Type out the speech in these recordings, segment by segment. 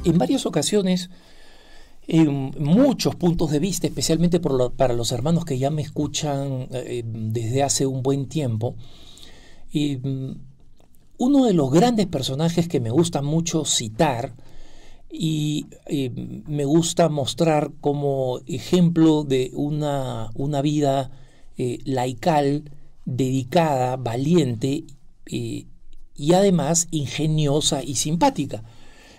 En varias ocasiones, en muchos puntos de vista, especialmente para los hermanos que ya me escuchan desde hace un buen tiempo, uno de los grandes personajes que me gusta mucho citar y me gusta mostrar como ejemplo de una vida laical, dedicada, valiente y además ingeniosa y simpática.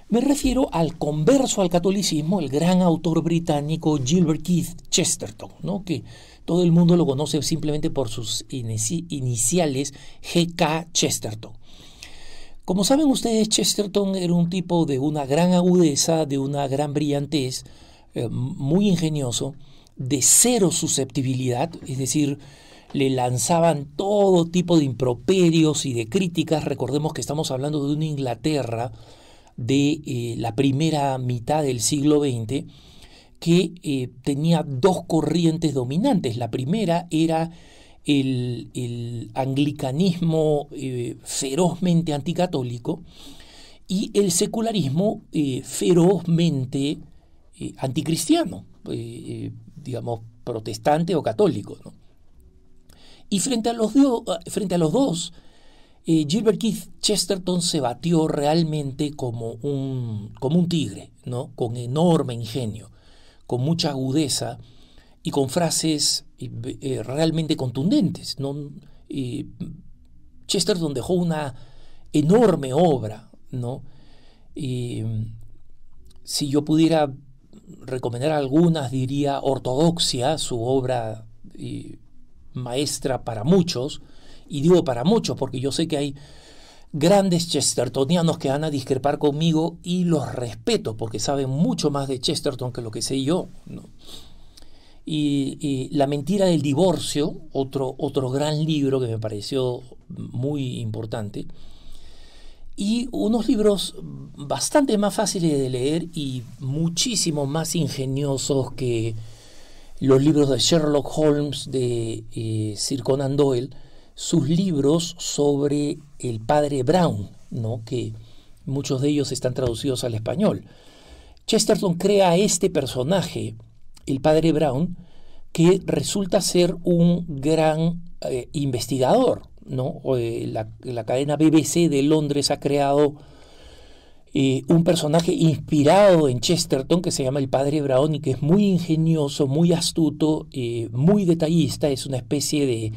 Me refiero al converso al catolicismo, el gran autor británico Gilbert Keith Chesterton, ¿no? Que todo el mundo lo conoce simplemente por sus iniciales G.K. Chesterton. Como saben ustedes, Chesterton era un tipo de una gran agudeza, de una gran brillantez, muy ingenioso, de cero susceptibilidad, es decir, le lanzaban todo tipo de improperios y de críticas. Recordemos que estamos hablando de una Inglaterra de la primera mitad del siglo XX que tenía dos corrientes dominantes. La primera era el anglicanismo ferozmente anticatólico y el secularismo ferozmente anticristiano, digamos protestante o católico, ¿no? Y frente a los dos, Gilbert Keith Chesterton se batió realmente como un tigre, ¿no? Con enorme ingenio, con mucha agudeza y con frases realmente contundentes, ¿no? Chesterton dejó una enorme obra, ¿no? Si yo pudiera recomendar algunas, diría Ortodoxia, su obra maestra para muchos, y digo para muchos porque yo sé que hay grandes chestertonianos que van a discrepar conmigo y los respeto porque saben mucho más de Chesterton que lo que sé yo, ¿no? Y La mentira del divorcio, otro gran libro que me pareció muy importante, y unos libros bastante más fáciles de leer y muchísimo más ingeniosos que los libros de Sherlock Holmes de Sir Conan Doyle, sus libros sobre el padre Brown, ¿no? Que muchos de ellos están traducidos al español. Chesterton crea este personaje, el padre Brown, que resulta ser un gran investigador, ¿no? La cadena BBC de Londres ha creado un personaje inspirado en Chesterton que se llama el padre Brown y que es muy ingenioso, muy astuto, muy detallista, es una especie de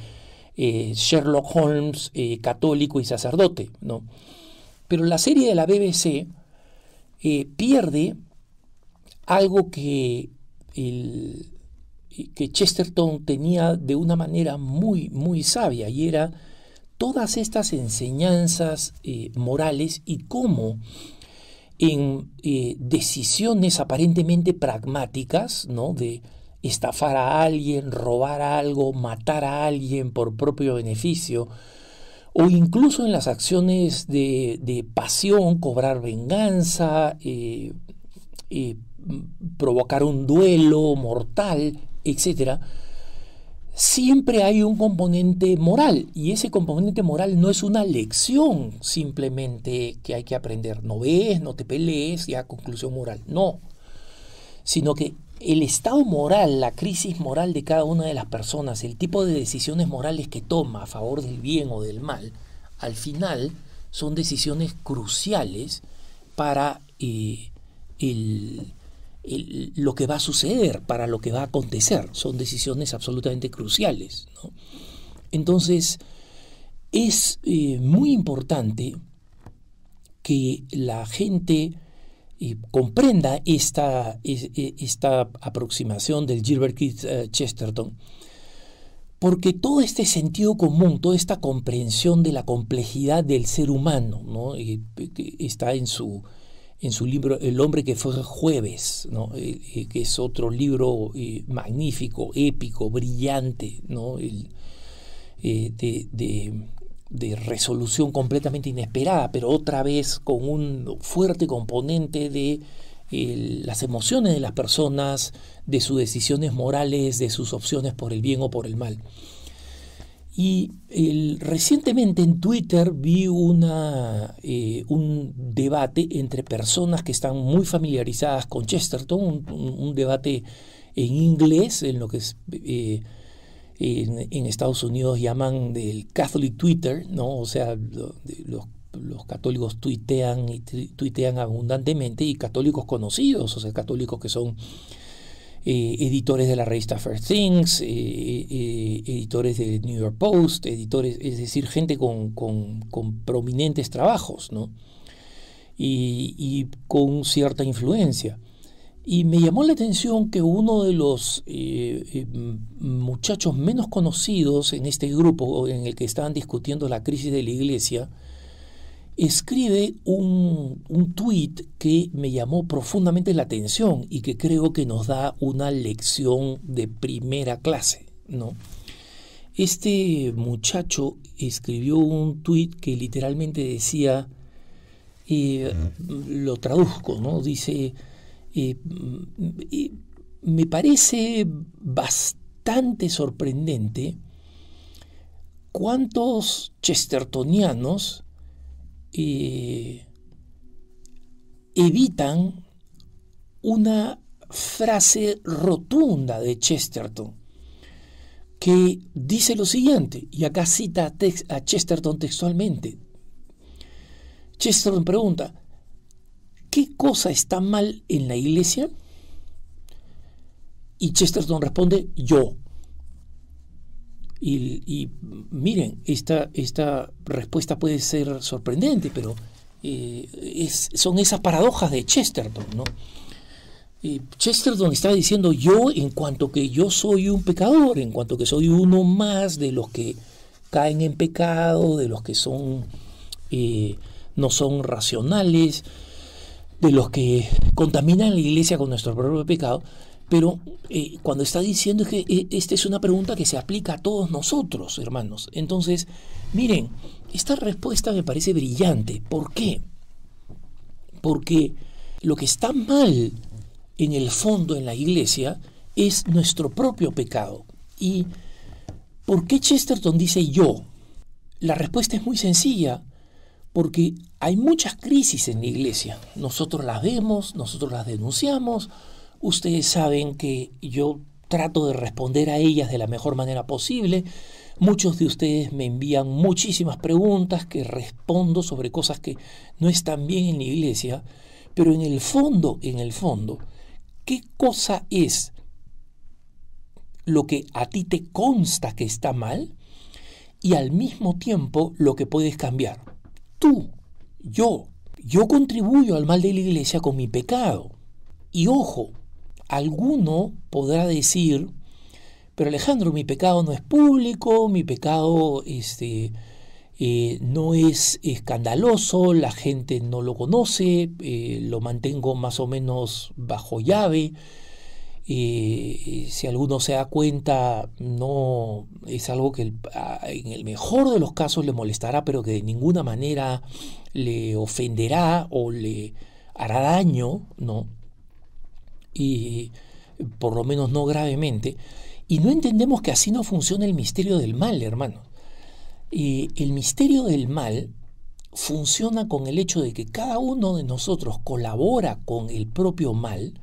Sherlock Holmes católico y sacerdote, ¿no? Pero la serie de la BBC pierde algo que Chesterton tenía de una manera muy, muy sabia, y era todas estas enseñanzas morales y cómo en decisiones aparentemente pragmáticas, ¿no? De estafar a alguien, robar algo, matar a alguien por propio beneficio, o incluso en las acciones de pasión, cobrar venganza, provocar un duelo mortal, etc., siempre hay un componente moral, y ese componente moral no es una lección simplemente que hay que aprender. No ves, no te pelees, ya conclusión moral. No, sino que el estado moral, la crisis moral de cada una de las personas, el tipo de decisiones morales que toma a favor del bien o del mal, al final son decisiones cruciales para lo que va a suceder, para lo que va a acontecer. Son decisiones absolutamente cruciales, ¿no? Entonces, es muy importante que la gente comprenda esta aproximación del Gilbert Keith Chesterton, porque todo este sentido común, toda esta comprensión de la complejidad del ser humano, ¿no? Está en su libro El hombre que fue jueves, ¿no? Que es otro libro magnífico, épico, brillante, ¿no? De resolución completamente inesperada, pero otra vez con un fuerte componente de las emociones de las personas, de sus decisiones morales, de sus opciones por el bien o por el mal. Y recientemente en Twitter vi un debate entre personas que están muy familiarizadas con Chesterton, un debate en inglés, en lo que es, en Estados Unidos llaman del Catholic Twitter, ¿no? O sea, los católicos tuitean y tuitean abundantemente, y católicos conocidos, o sea, católicos que son editores de la revista First Things, editores del New York Post, editores, es decir, gente con prominentes trabajos, ¿no? Y con cierta influencia. Y me llamó la atención que uno de los muchachos menos conocidos en este grupo en el que estaban discutiendo la crisis de la iglesia, escribe un tuit que me llamó profundamente la atención y que creo que nos da una lección de primera clase, ¿no? Este muchacho escribió un tuit que literalmente decía, lo traduzco, ¿no? Dice, me parece bastante sorprendente cuántos chestertonianos evitan una frase rotunda de Chesterton que dice lo siguiente, y acá cita a Chesterton textualmente. Chesterton pregunta, ¿qué cosa está mal en la iglesia? Y Chesterton responde, yo. Y miren, esta respuesta puede ser sorprendente, pero son esas paradojas de Chesterton, ¿no? Chesterton está diciendo yo en cuanto que yo soy un pecador, en cuanto que soy uno más de los que caen en pecado, de los que son no son racionales, de los que contaminan la iglesia con nuestro propio pecado. Pero cuando está diciendo que esta es una pregunta que se aplica a todos nosotros, hermanos. Entonces, miren, esta respuesta me parece brillante. ¿Por qué? Porque lo que está mal en el fondo en la iglesia es nuestro propio pecado. ¿Y por qué Chesterton dice yo? La respuesta es muy sencilla, porque hay muchas crisis en la iglesia. Nosotros las vemos, nosotros las denunciamos. Ustedes saben que yo trato de responder a ellas de la mejor manera posible. Muchos de ustedes me envían muchísimas preguntas que respondo sobre cosas que no están bien en la iglesia. Pero en el fondo, ¿qué cosa es lo que a ti te consta que está mal y al mismo tiempo lo que puedes cambiar? Tú, yo contribuyo al mal de la iglesia con mi pecado. Y ojo, alguno podrá decir, pero Alejandro, mi pecado no es público, mi pecado no es escandaloso, la gente no lo conoce, lo mantengo más o menos bajo llave. Si alguno se da cuenta, no es algo que en el mejor de los casos le molestará, pero que de ninguna manera le ofenderá o le hará daño, ¿no? Y por lo menos no gravemente. Y no entendemos que así no funciona el misterio del mal, hermano. El misterio del mal funciona con el hecho de que cada uno de nosotros colabora con el propio mal,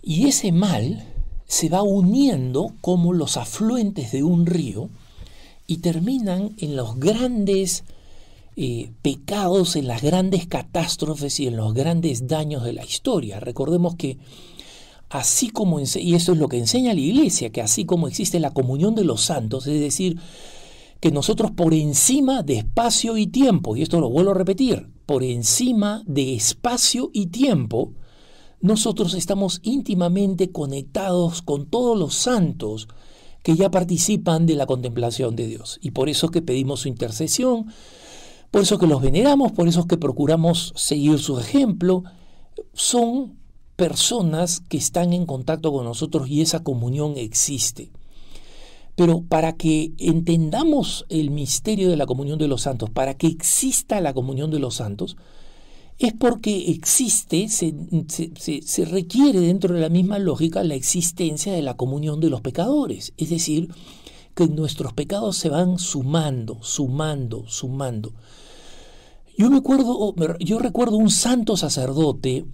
y ese mal se va uniendo como los afluentes de un río y terminan en los grandes pecados, en las grandes catástrofes y en los grandes daños de la historia. Recordemos que así como, y eso es lo que enseña la iglesia, que así como existe la comunión de los santos, es decir, que nosotros por encima de espacio y tiempo, y esto lo vuelvo a repetir, por encima de espacio y tiempo, nosotros estamos íntimamente conectados con todos los santos que ya participan de la contemplación de Dios. Y por eso es que pedimos su intercesión, por eso que los veneramos, por eso es que procuramos seguir su ejemplo. Son personas que están en contacto con nosotros y esa comunión existe. Pero para que entendamos el misterio de la comunión de los santos, para que exista la comunión de los santos, es porque existe, se requiere dentro de la misma lógica la existencia de la comunión de los pecadores. Es decir, que nuestros pecados se van sumando, sumando, sumando. Yo recuerdo un santo sacerdote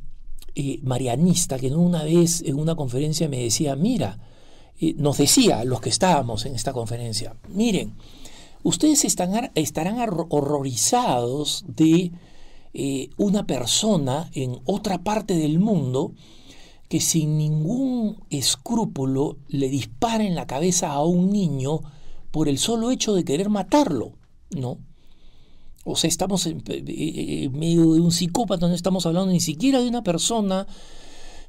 marianista que una vez en una conferencia me decía, mira, nos decía a los que estábamos en esta conferencia, miren, ustedes estarán horrorizados de una persona en otra parte del mundo que sin ningún escrúpulo le dispara en la cabeza a un niño por el solo hecho de querer matarlo, ¿no? O sea, estamos en medio de un psicópata, no estamos hablando ni siquiera de una persona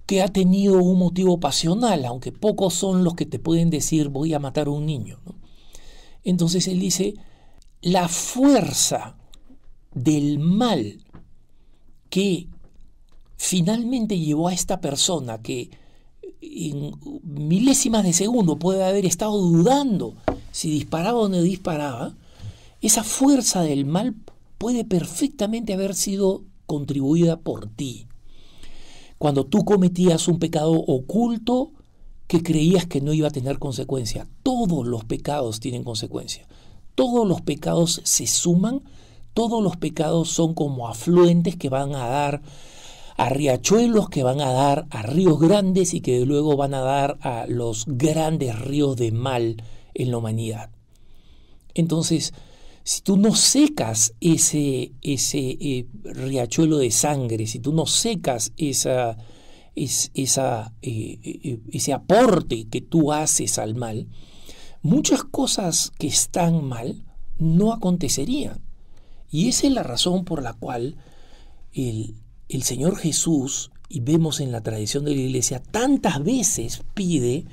que ha tenido un motivo pasional, aunque pocos son los que te pueden decir voy a matar a un niño, ¿no? Entonces él dice, la fuerza del mal que finalmente llevó a esta persona que en milésimas de segundo puede haber estado dudando si disparaba o no disparaba, esa fuerza del mal puede perfectamente haber sido contribuida por ti. Cuando tú cometías un pecado oculto que creías que no iba a tener consecuencia, todos los pecados tienen consecuencia. Todos los pecados se suman, todos los pecados son como afluentes que van a dar a riachuelos, que van a dar a ríos grandes y que luego van a dar a los grandes ríos de mal en la humanidad. Entonces, si tú no secas ese riachuelo de sangre, si tú no secas ese aporte que tú haces al mal, muchas cosas que están mal no acontecerían. Y esa es la razón por la cual el Señor Jesús, y vemos en la tradición de la Iglesia, tantas veces pide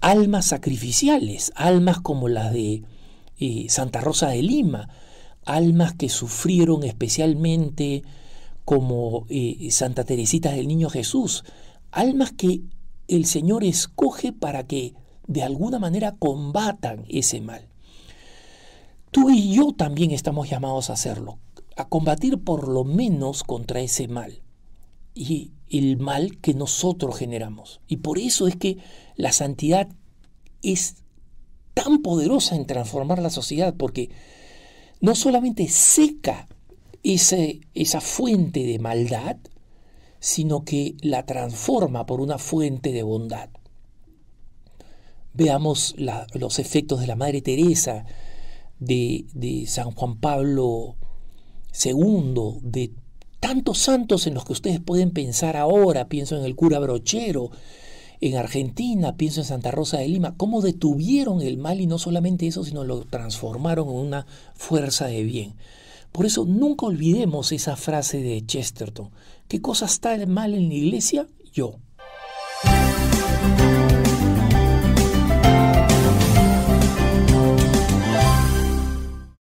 almas sacrificiales, almas como las de Santa Rosa de Lima, almas que sufrieron especialmente como Santa Teresita del Niño Jesús, almas que el Señor escoge para que de alguna manera combatan ese mal. Tú y yo también estamos llamados a hacerlo, a combatir por lo menos contra ese mal y el mal que nosotros generamos. Y por eso es que la santidad es tan poderosa en transformar la sociedad, porque no solamente seca esa fuente de maldad, sino que la transforma por una fuente de bondad. Veamos los efectos de la Madre Teresa, de San Juan Pablo II, de tantos santos en los que ustedes pueden pensar ahora. Pienso en el cura Brochero, en Argentina, pienso en Santa Rosa de Lima, cómo detuvieron el mal y no solamente eso, sino lo transformaron en una fuerza de bien. Por eso nunca olvidemos esa frase de Chesterton. ¿Qué cosa está mal en la iglesia? Yo.